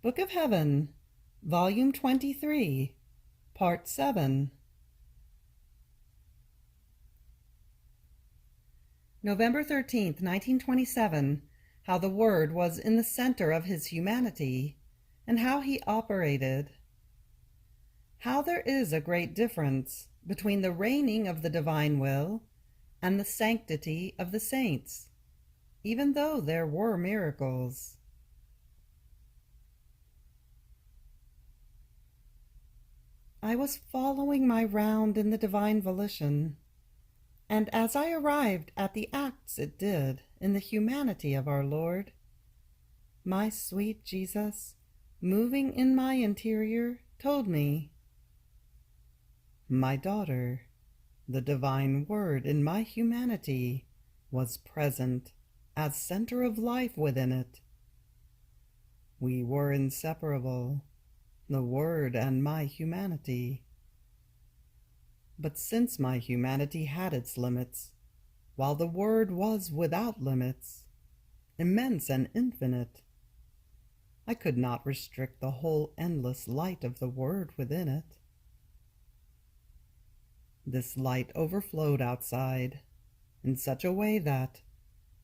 Book of Heaven, Volume 23, Part 7. November 13th, 1927, how the Word was in the center of his humanity, and how he operated. How there is a great difference between the reigning of the divine will and the sanctity of the saints, even though there were miracles. I was following my round in the divine volition, and as I arrived at the acts it did in the humanity of our Lord, my sweet Jesus, moving in my interior, told me, "My daughter, the divine Word in my humanity was present as center of life within it. We were inseparable, the Word and my humanity. But since my humanity had its limits, while the Word was without limits, immense and infinite, I could not restrict the whole endless light of the Word within it. This light overflowed outside in such a way that,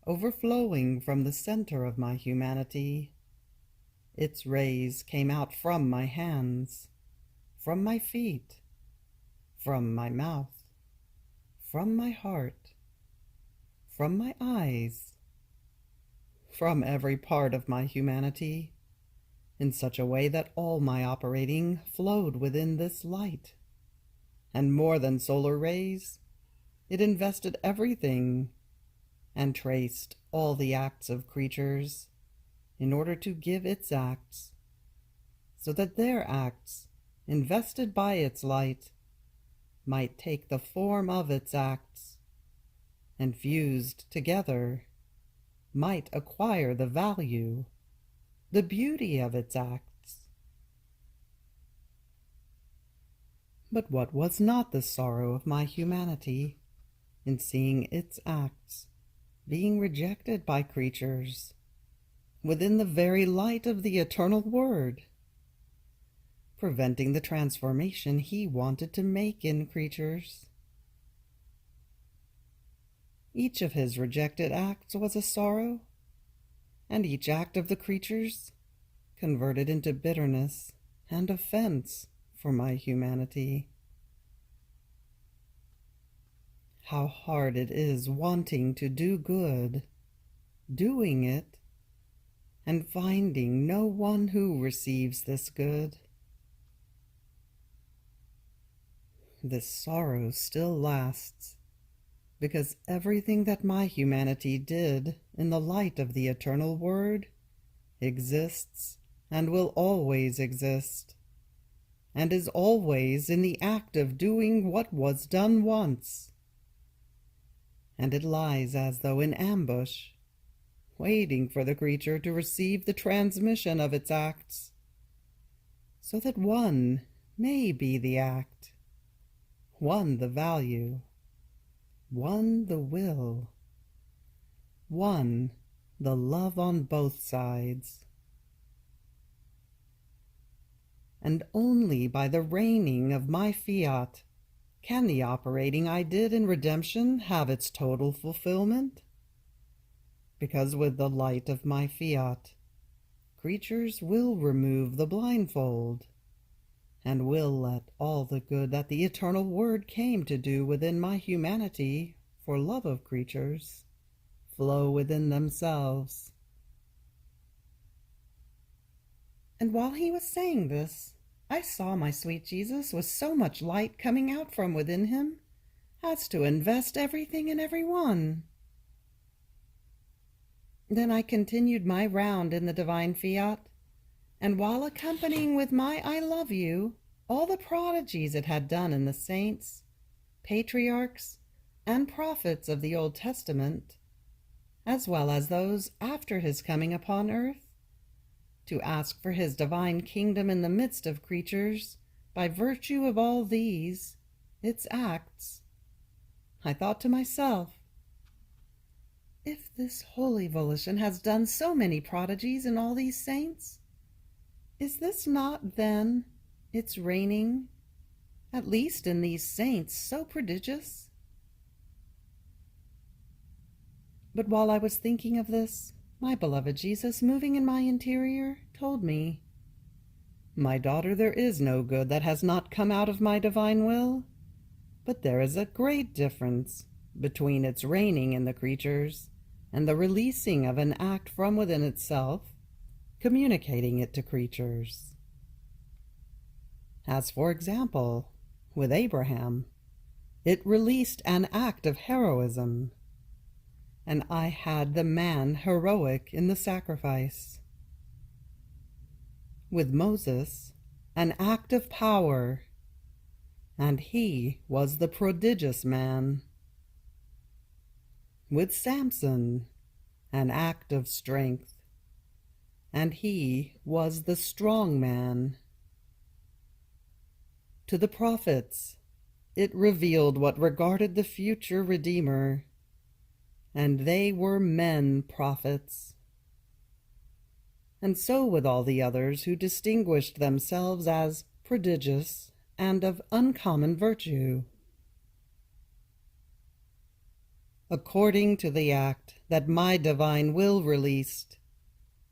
overflowing from the center of my humanity, its rays came out from my hands, from my feet, from my mouth, from my heart, from my eyes, from every part of my humanity, in such a way that all my operating flowed within this light. And more than solar rays, it invested everything and traced all the acts of creatures in order to give its acts, so that their acts, invested by its light, might take the form of its acts, and fused together, might acquire the value, the beauty of its acts. But what was not the sorrow of my humanity in seeing its acts being rejected by creatures within the very light of the eternal Word, preventing the transformation he wanted to make in creatures? Each of his rejected acts was a sorrow, and each act of the creatures converted into bitterness and offense for my humanity. How hard it is wanting to do good, doing it, and finding no one who receives this good. This sorrow still lasts, because everything that my humanity did in the light of the eternal Word exists and will always exist, and is always in the act of doing what was done once. And it lies as though in ambush, waiting for the creature to receive the transmission of its acts, so that one may be the act, one the value, one the will, one the love on both sides. And only by the reigning of my fiat can the operating I did in redemption have its total fulfillment. Because with the light of my fiat, creatures will remove the blindfold, and will let all the good that the eternal Word came to do within my humanity for love of creatures flow within themselves. And while he was saying this, I saw my sweet Jesus with so much light coming out from within him as to invest everything and every one. Then I continued my round in the divine fiat, and while accompanying with my I love you all the prodigies it had done in the saints, patriarchs, and prophets of the Old Testament, as well as those after his coming upon earth, to ask for his divine kingdom in the midst of creatures by virtue of all these, its acts, I thought to myself, if this holy volition has done so many prodigies in all these saints, Is this not, then, its reigning, at least in these saints so prodigious? But while I was thinking of this, my beloved Jesus, moving in my interior, told me, "My daughter, there is no good that has not come out of my divine will, but there is a great difference between its reigning in the creatures and the releasing of an act from within itself, communicating it to creatures. As, for example, with Abraham, it released an act of heroism, and I had the man heroic in the sacrifice. With Moses, an act of power, and he was the prodigious man. With Samson, an act of strength, and he was the strong man. To the prophets, it revealed what regarded the future Redeemer, and they were men prophets. And so with all the others who distinguished themselves as prodigious and of uncommon virtue. According to the act that my divine will released,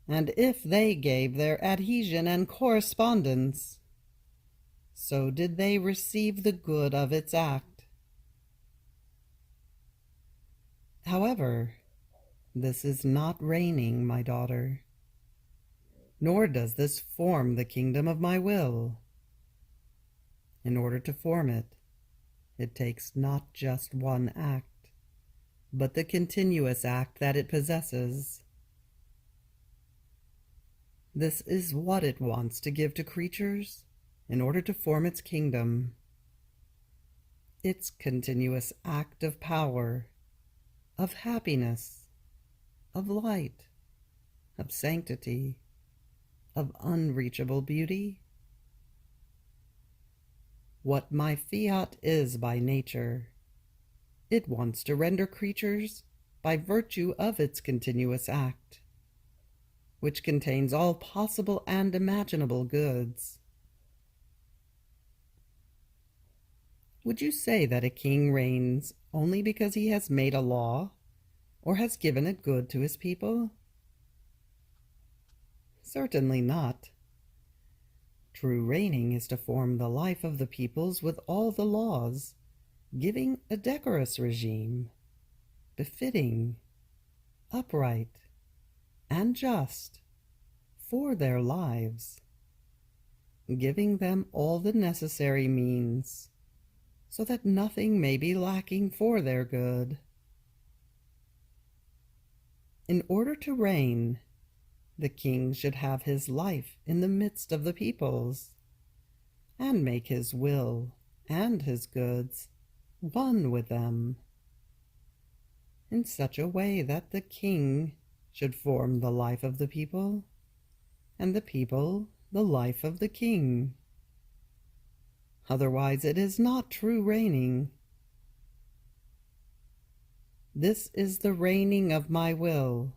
and if they gave their adhesion and correspondence, so did they receive the good of its act. However, this is not reigning, my daughter, nor does this form the kingdom of my will. In order to form it, it takes not just one act, but the continuous act that it possesses. This is what it wants to give to creatures in order to form its kingdom. Its continuous act of power, of happiness, of light, of sanctity, of unreachable beauty. What my fiat is by nature, it wants to render creatures by virtue of its continuous act, which contains all possible and imaginable goods. Would you say that a king reigns only because he has made a law or has given a good to his people? Certainly not. True reigning is to form the life of the peoples with all the laws, giving a decorous regime, befitting, upright, and just for their lives, giving them all the necessary means so that nothing may be lacking for their good. In order to reign, the king should have his life in the midst of the peoples, and make his will and his goods one with them, in such a way that the king should form the life of the people, and the people the life of the king. Otherwise it is not true reigning. This is the reigning of my will,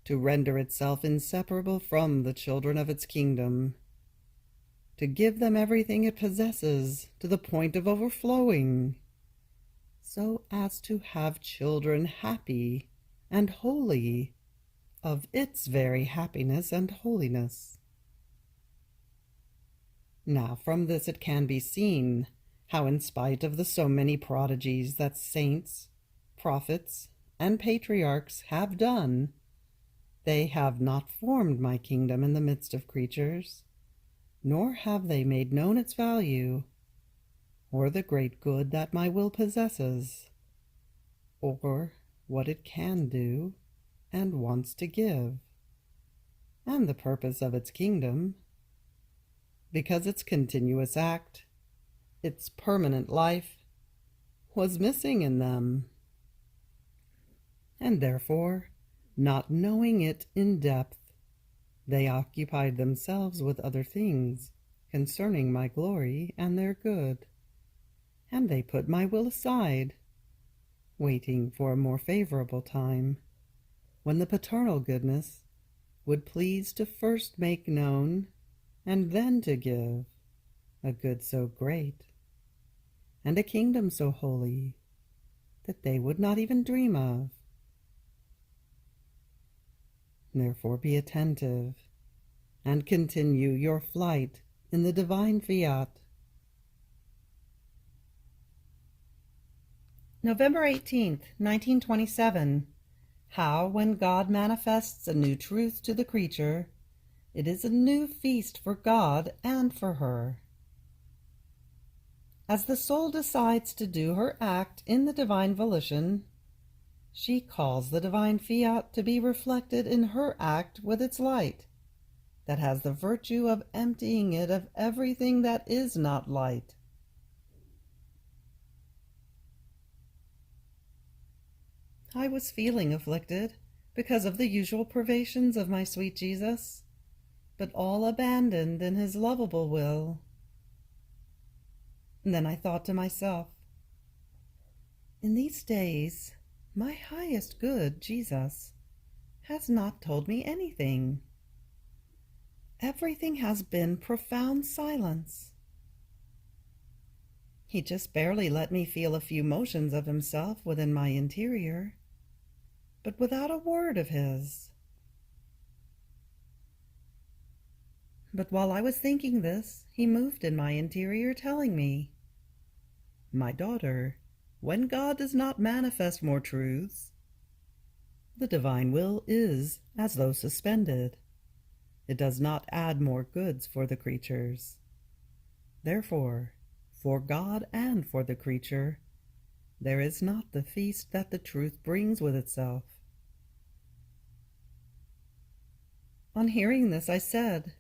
to render itself inseparable from the children of its kingdom, to give them everything it possesses to the point of overflowing, so as to have children happy and holy of its very happiness and holiness. Now from this it can be seen how, in spite of the so many prodigies that saints, prophets, and patriarchs have done, they have not formed my kingdom in the midst of creatures, nor have they made known its value, or the great good that my will possesses, or what it can do and wants to give, and the purpose of its kingdom, because its continuous act, its permanent life, was missing in them. And therefore, not knowing it in depth, they occupied themselves with other things concerning my glory and their good, and they put my will aside, waiting for a more favorable time, when the paternal goodness would please to first make known and then to give a good so great, and a kingdom so holy that they would not even dream of. Therefore be attentive, and continue your flight in the divine fiat. November 18th, 1927. How, when God manifests a new truth to the creature, it is a new feast for God and for her. As the soul decides to do her act in the divine volition, she calls the divine fiat to be reflected in her act with its light, that has the virtue of emptying it of everything that is not light. I was feeling afflicted because of the usual privations of my sweet Jesus, but all abandoned in his lovable will. And then I thought to myself, in these days, my highest good, Jesus, has not told me anything. Everything has been profound silence. He just barely let me feel a few motions of himself within my interior, but without a word of his. But while I was thinking this, he moved in my interior, telling me, "My daughter, when God does not manifest more truths, the divine will is as though suspended. It does not add more goods for the creatures. Therefore, for God and for the creature, there is not the feast that the truth brings with itself." On hearing this, I said,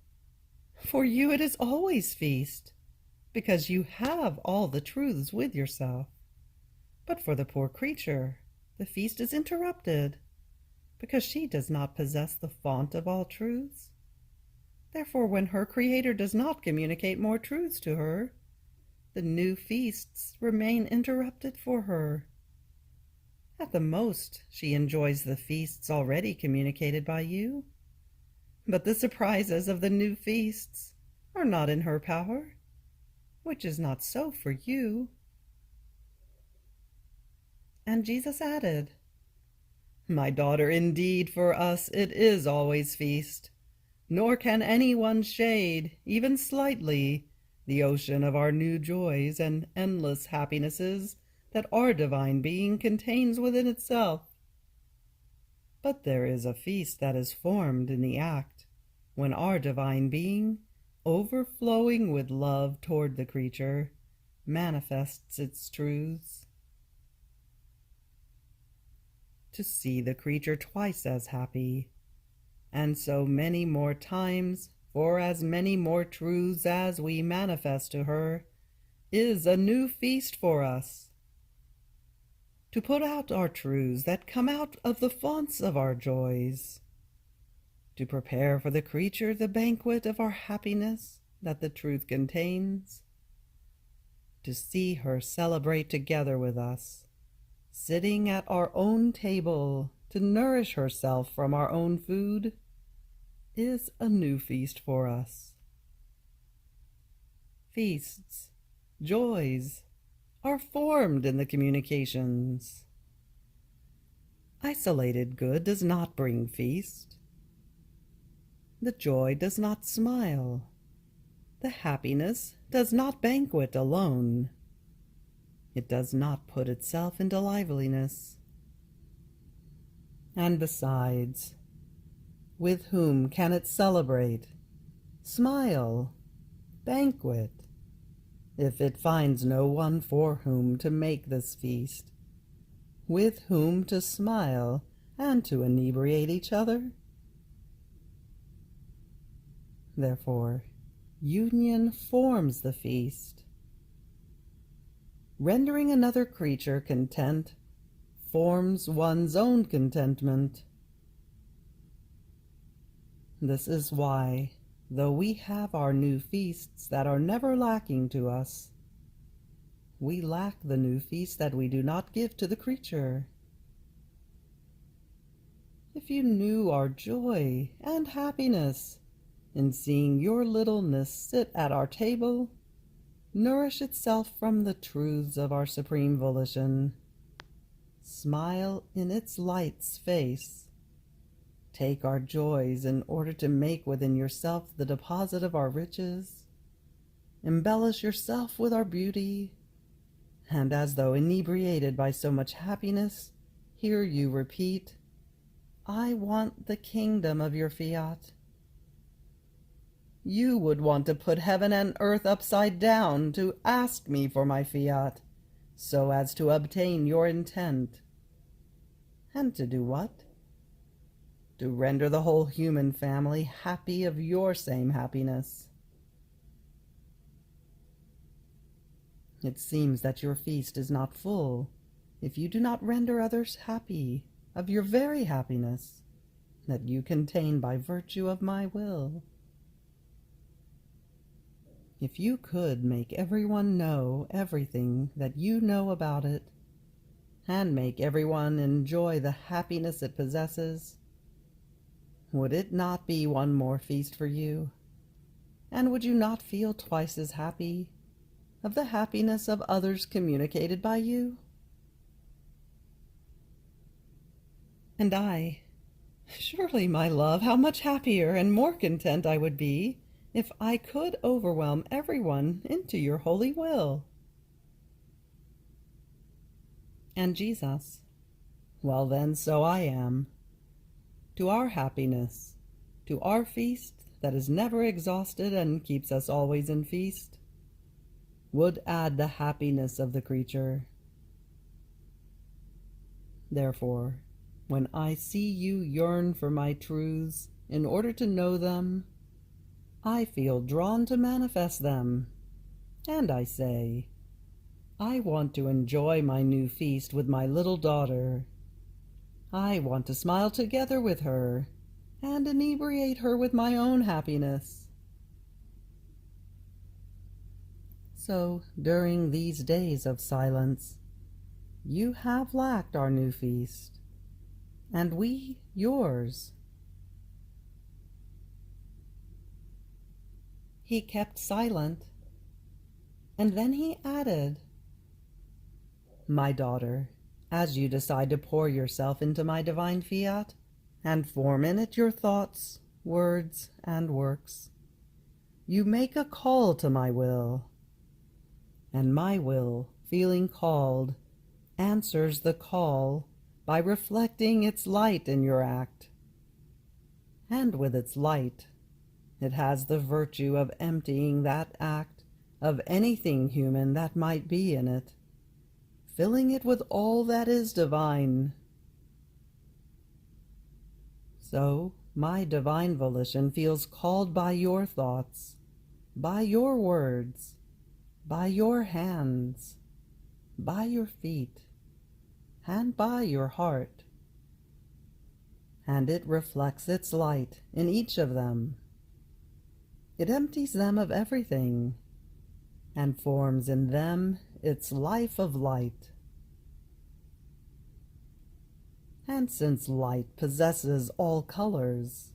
"For you it is always feast, because you have all the truths with yourself. But for the poor creature, the feast is interrupted, because she does not possess the font of all truths. Therefore, when her Creator does not communicate more truths to her, the new feasts remain interrupted for her. At the most, she enjoys the feasts already communicated by you, but the surprises of the new feasts are not in her power, which is not so for you." And Jesus added, "My daughter, indeed for us it is always feast, nor can anyone shade, even slightly, the ocean of our new joys and endless happinesses that our divine being contains within itself. But there is a feast that is formed in the act, when our divine being, overflowing with love toward the creature, manifests its truths. To see the creature twice as happy, and so many more times for as many more truths as we manifest to her, is a new feast for us. To put out our truths that come out of the fonts of our joys, to prepare for the creature the banquet of our happiness that the truth contains, to see her celebrate together with us, sitting at our own table to nourish herself from our own food, is a new feast for us. Feasts, joys, are formed in the communications. Isolated good does not bring feast. The joy does not smile. The happiness does not banquet alone. It does not put itself into liveliness. And besides, with whom can it celebrate, smile, banquet, if it finds no one for whom to make this feast, with whom to smile and to inebriate each other? Therefore, union forms the feast. Rendering another creature content forms one's own contentment. This is why, though we have our new feasts that are never lacking to us, we lack the new feast that we do not give to the creature. If you knew our joy and happiness in seeing your littleness sit at our table, nourish itself from the truths of our supreme volition, smile in its light's face, take our joys in order to make within yourself the deposit of our riches, embellish yourself with our beauty, and as though inebriated by so much happiness, hear you repeat, I want the kingdom of your Fiat. You would want to put heaven and earth upside down to ask me for my Fiat, so as to obtain your intent. And to do what? To render the whole human family happy of your same happiness. It seems that your feast is not full if you do not render others happy of your very happiness that you contain by virtue of my will. If you could make everyone know everything that you know about it, and make everyone enjoy the happiness it possesses, would it not be one more feast for you? And would you not feel twice as happy of the happiness of others communicated by you? And I, surely, my love, how much happier and more content I would be if I could overwhelm everyone into your holy will. And Jesus, well then, so I am. To our happiness, to our feast that is never exhausted and keeps us always in feast, would add the happiness of the creature. Therefore, when I see you yearn for my truths in order to know them, I feel drawn to manifest them, and I say, I want to enjoy my new feast with my little daughter. I want to smile together with her, and inebriate her with my own happiness. So, during these days of silence, you have lacked our new feast, and we yours. He kept silent, and then he added, My daughter, as you decide to pour yourself into my divine Fiat, and form in it your thoughts, words, and works, you make a call to my will, and my will, feeling called, answers the call by reflecting its light in your act, and with its light, it has the virtue of emptying that act of anything human that might be in it, filling it with all that is divine. So my divine volition feels called by your thoughts, by your words, by your hands, by your feet, and by your heart, and it reflects its light in each of them. It empties them of everything, and forms in them its life of light. And since light possesses all colors,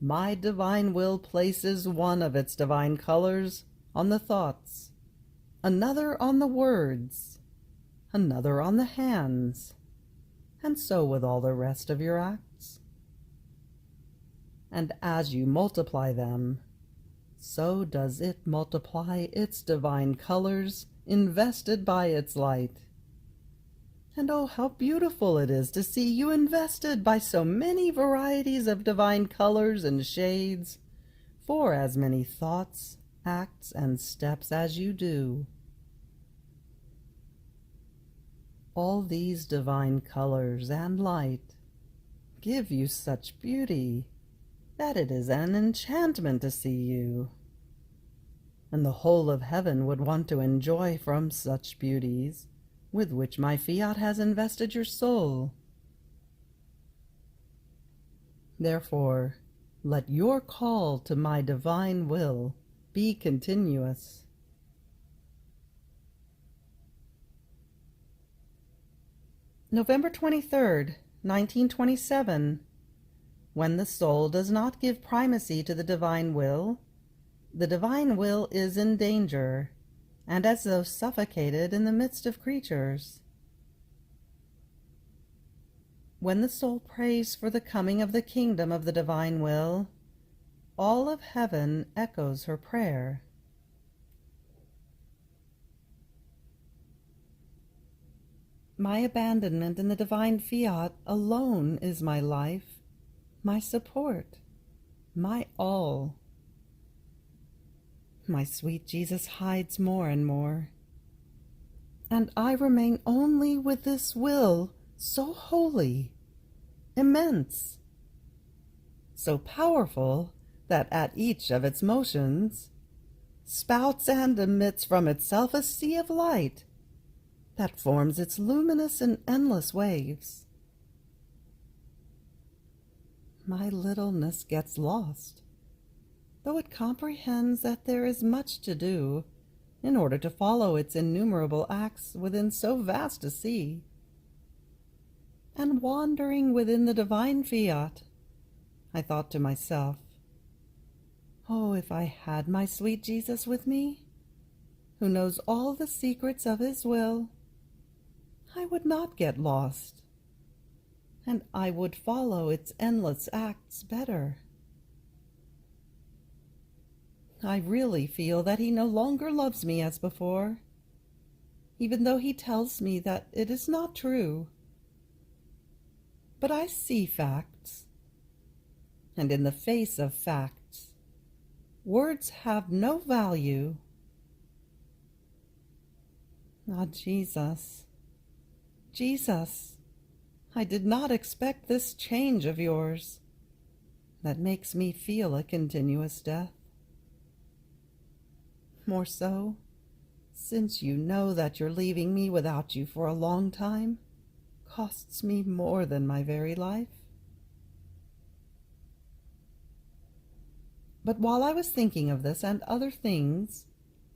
my divine will places one of its divine colors on the thoughts, another on the words, another on the hands, and so with all the rest of your acts. And as you multiply them, so does it multiply its divine colors invested by its light. And oh, how beautiful it is to see you invested by so many varieties of divine colors and shades, for as many thoughts, acts, and steps as you do. All these divine colors and light give you such beauty that it is an enchantment to see you, and the whole of heaven would want to enjoy from such beauties with which my Fiat has invested your soul. Therefore, let your call to my divine will be continuous. November 23rd, 1927. When the soul does not give primacy to the divine will is in danger, and as though suffocated in the midst of creatures. When the soul prays for the coming of the kingdom of the divine will, all of heaven echoes her prayer. My abandonment in the divine fiat alone is my life, my support, my all. My sweet Jesus hides more and more, and I remain only with this will so holy, immense, so powerful that at each of its motions spouts and emits from itself a sea of light that forms its luminous and endless waves. My littleness gets lost, though it comprehends that there is much to do in order to follow its innumerable acts within so vast a sea. And wandering within the divine fiat, I thought to myself, oh, if I had my sweet Jesus with me, who knows all the secrets of his will, I would not get lost, and I would follow its endless acts better. I really feel that he no longer loves me as before, even though he tells me that it is not true. But I see facts, and in the face of facts, words have no value. Ah, Jesus, Jesus, I did not expect this change of yours that makes me feel a continuous death. More so, since you know that your leaving me without you for a long time costs me more than my very life. But while I was thinking of this and other things,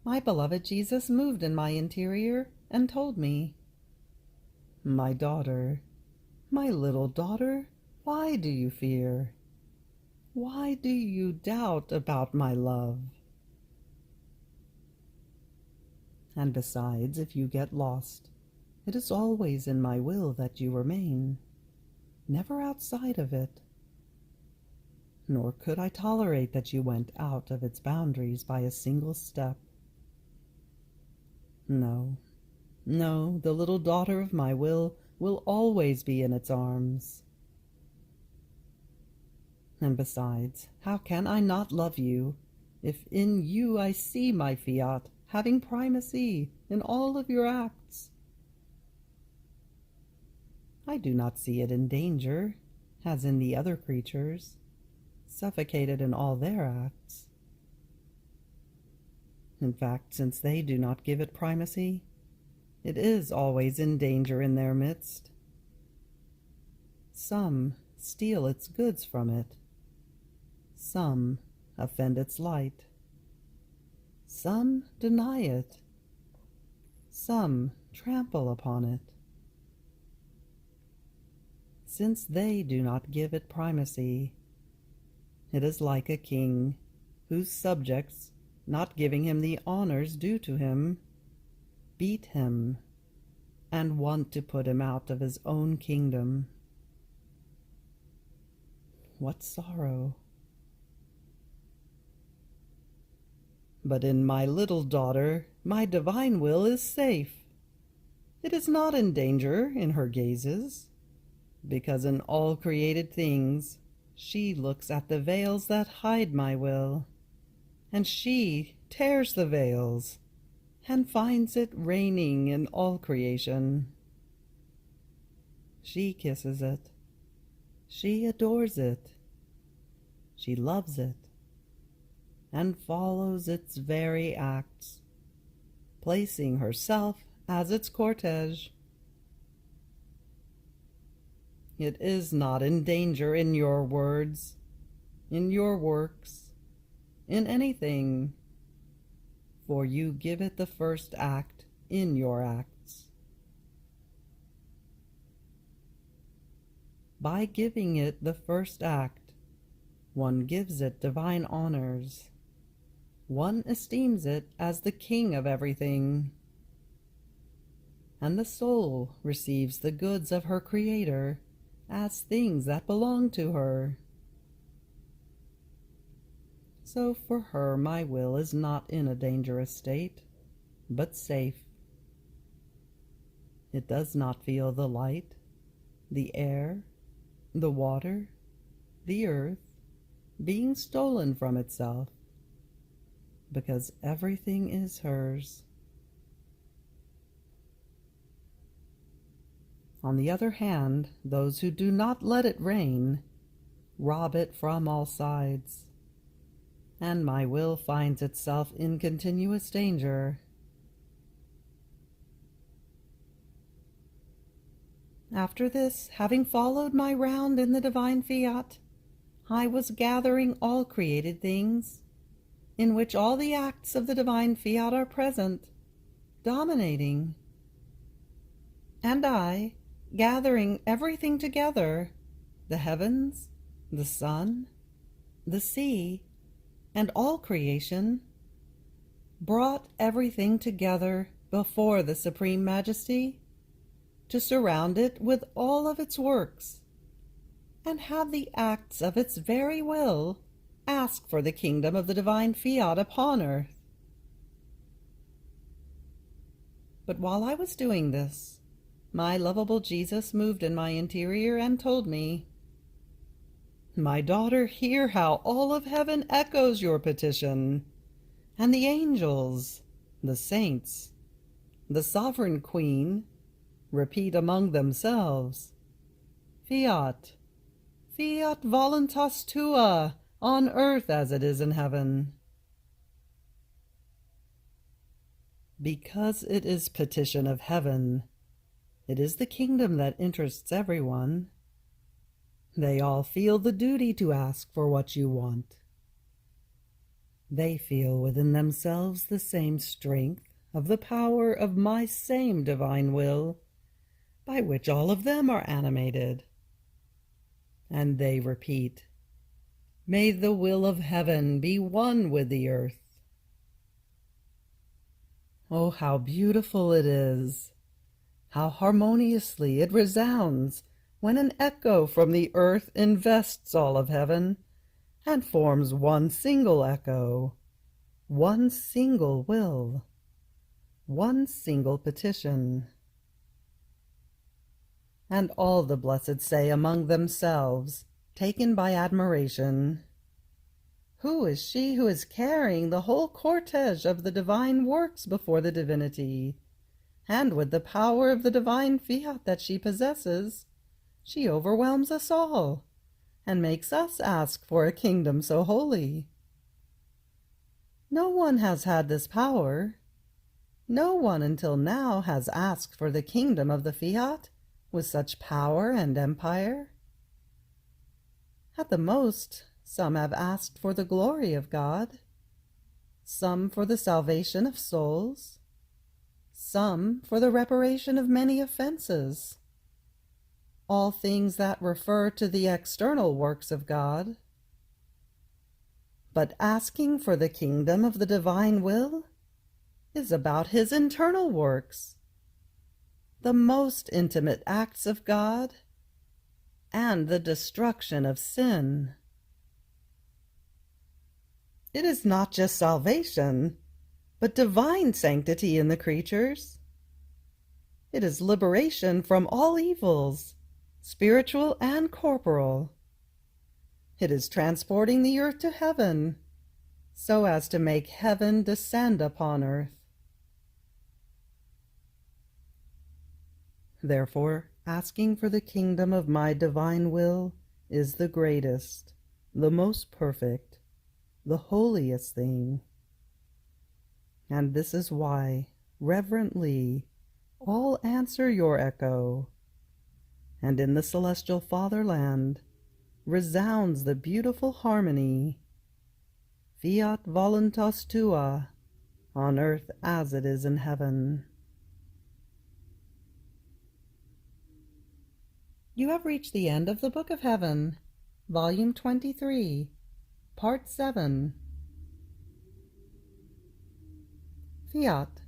my beloved Jesus moved in my interior and told me, "My daughter, my little daughter, why do you fear? Why do you doubt about my love? And besides, if you get lost, it is always in my will that you remain, never outside of it. Nor could I tolerate that you went out of its boundaries by a single step. No, no, the little daughter of my will always be in its arms. And besides, how can I not love you, if in you I see my fiat having primacy in all of your acts? I do not see it in danger, as in the other creatures, suffocated in all their acts. In fact, since they do not give it primacy, it is always in danger in their midst. Some steal its goods from it. Some offend its light. Some deny it. Some trample upon it. Since they do not give it primacy, it is like a king whose subjects, not giving him the honors due to him, beat him and want to put him out of his own kingdom. What sorrow! But in my little daughter, my divine will is safe. It is not in danger in her gazes, because in all created things she looks at the veils that hide my will, and she tears the veils and finds it reigning in all creation. She kisses it. She adores it. She loves it and follows its very acts, placing herself as its cortege. It is not in danger in your words, in your works, in anything, for you give it the first act in your acts. By giving it the first act, One gives it divine honors. One esteems it as the king of everything. And the soul receives the goods of her Creator as things that belong to her. So for her my will is not in a dangerous state, but safe. It does not feel the light, the air, the water, the earth being stolen from itself, because everything is hers. On the other hand, those who do not let it reign rob it from all sides, and my will finds itself in continuous danger. After this, having followed my round in the divine fiat, I was gathering all created things, in which all the acts of the divine fiat are present, dominating. And I, gathering everything together, the heavens, the sun, the sea, and all creation, brought everything together before the Supreme Majesty, to surround it with all of its works, and have the acts of its very will ask for the kingdom of the divine fiat upon earth. But while I was doing this, my lovable Jesus moved in my interior and told me, "My daughter, hear how all of heaven echoes your petition, and the angels, the saints, the sovereign queen, repeat among themselves, Fiat, Fiat voluntas tua, on earth as it is in heaven." Because it is petition of heaven, it is the kingdom that interests everyone. They all feel the duty to ask for what you want. They feel within themselves the same strength of the power of my same divine will, by which all of them are animated. And they repeat, "May the will of heaven be one with the earth." Oh, how beautiful it is! How harmoniously it resounds when an echo from the earth invests all of heaven and forms one single echo, one single will, one single petition. And all the blessed say among themselves, taken by admiration, "Who is she who is carrying the whole cortege of the divine works before the divinity? And with the power of the divine fiat that she possesses, she overwhelms us all, and makes us ask for a kingdom so holy." No one has had this power. No one until now has asked for the kingdom of the fiat with such power and empire. At the most, some have asked for the glory of God, some for the salvation of souls, some for the reparation of many offenses, all things that refer to the external works of God. But asking for the kingdom of the divine will is about his internal works, the most intimate acts of God, and the destruction of sin. It is not just salvation, but divine sanctity in the creatures. It is liberation from all evils, spiritual and corporal. It is transporting the earth to heaven, so as to make heaven descend upon earth. Therefore, asking for the kingdom of my divine will is the greatest, the most perfect, the holiest thing. And this is why, reverently, all answer your echo, and in the celestial fatherland resounds the beautiful harmony, Fiat voluntas tua, on earth as it is in heaven. You have reached the end of the Book of Heaven, Volume 23, Part 7. Fiat,